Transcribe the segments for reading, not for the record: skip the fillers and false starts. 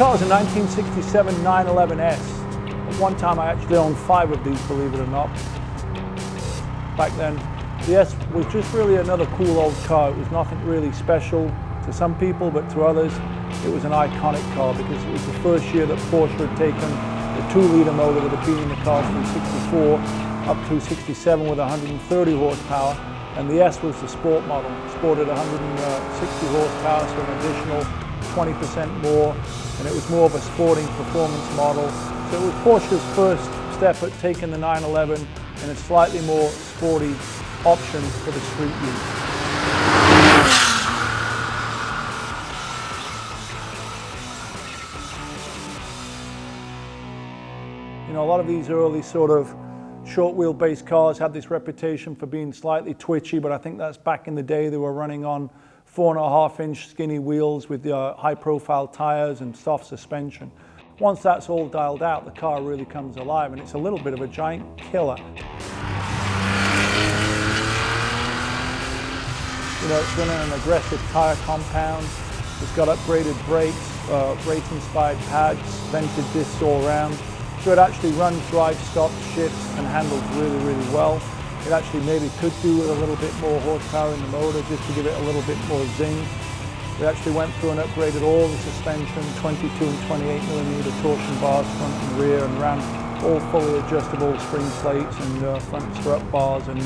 car is a 1967 911S. At one time I actually owned 5 of these, believe it or not. Back then, the S was just really another cool old car. It was nothing really special to some people, but to others, it was an iconic car because it was the first year that Porsche had taken the 2-liter motor that had been in the cars from 64 up to 67 with 130 horsepower. And the S was the sport model. It sported 160 horsepower, so an additional 20% more, and it was more of a sporting performance model. So it was Porsche's first step at taking the 911 in a slightly more sporty option for the street use. You know, a lot of these early sort of short wheelbase cars had this reputation for being slightly twitchy, but I think that's back in the day. They were running on 4.5-inch skinny wheels with high profile tires and soft suspension. Once that's all dialed out, the car really comes alive, and it's a little bit of a giant killer. You know, it's running an aggressive tire compound. It's got upgraded brakes, race-inspired pads, vented discs all around. So it actually runs, drives, stops, shifts, and handles really, really well. It actually maybe could do with a little bit more horsepower in the motor just to give it a little bit more zing. We actually went through and upgraded all the suspension, 22 and 28mm torsion bars front and rear, and ran all fully adjustable spring plates and front strut bars and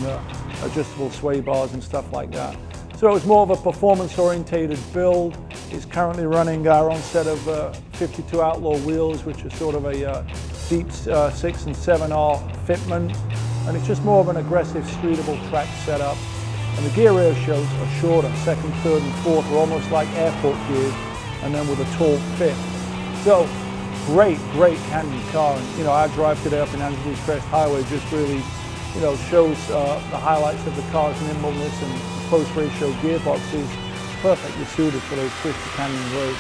adjustable sway bars and stuff like that. So it was more of a performance-orientated build. It's currently running our own set of 52 Outlaw wheels, which are sort of a deep 6 and 7R fitment. And it's just more of an aggressive, streetable track setup. And the gear ratios are shorter. 2nd, 3rd, and 4th are almost like airport gears, and then with a tall 5th. So, great handy car. And, you know, our drive today up in Angeles Crest Highway just really, you know, shows the highlights of the car's nimbleness, and the close ratio gearbox is perfectly suited for those twisty canyon roads.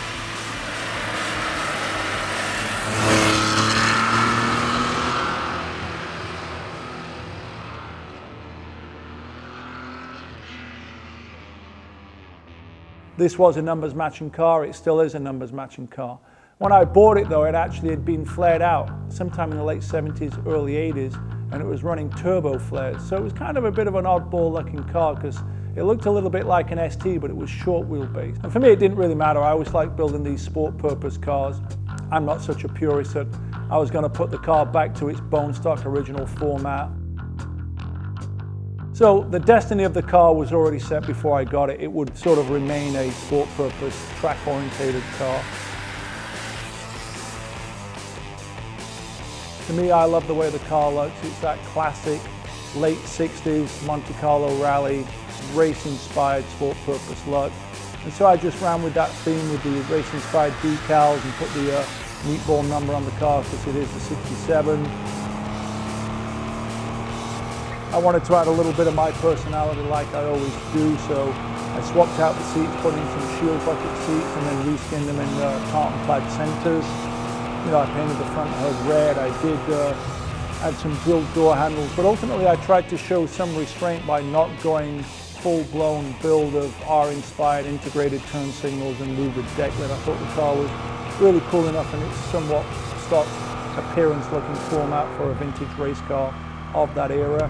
This was a numbers matching car. It still is a numbers matching car. When I bought it though, it actually had been flared out sometime in the late 70s, early 80s, and it was running turbo flares. So it was kind of a bit of an oddball looking car because it looked a little bit like an ST, but it was short wheelbase. And for me, it didn't really matter. I always liked building these sport purpose cars. I'm not such a purist that I was going to put the car back to its bone stock original format. So the destiny of the car was already set before I got it. It would sort of remain a sport purpose, track orientated car. To me, I love the way the car looks. It's that classic late 60s Monte Carlo rally, race-inspired sport purpose look. And so I just ran with that theme with the race-inspired decals and put the meatball number on the car because it is the 67. I wanted to add a little bit of my personality like I always do, so I swapped out the seats, put in some shield bucket seats, and then reskinned them in tartan-clad centers. You know, I painted the front hood red. I did add some drilled door handles, but ultimately I tried to show some restraint by not going full-blown build of R-inspired integrated turn signals and louvered deck lid. I thought the car was really cool enough in its somewhat stock appearance-looking format for a vintage race car of that era.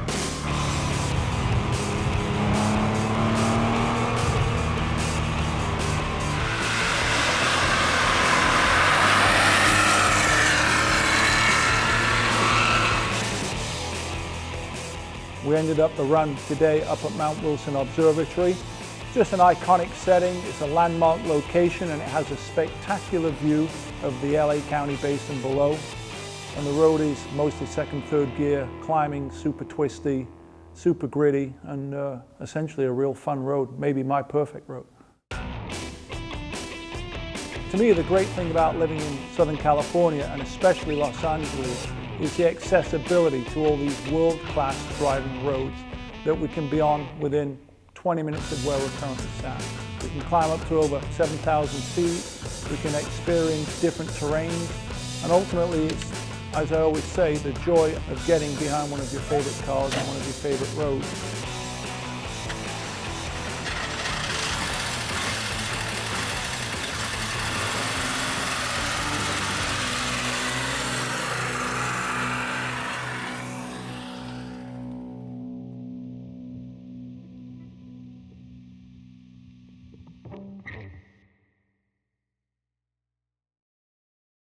We ended up the run today up at Mount Wilson Observatory. Just an iconic setting. It's a landmark location and it has a spectacular view of the LA County Basin below. And the road is mostly 2nd, 3rd gear, climbing, super twisty, super gritty, and essentially a real fun road, maybe my perfect road. To me, the great thing about living in Southern California, and especially Los Angeles, is the accessibility to all these world-class driving roads that we can be on within 20 minutes of where we're currently sat. We can climb up to over 7,000 feet, we can experience different terrains, and ultimately it's, as I always say, the joy of getting behind one of your favorite cars on one of your favorite roads.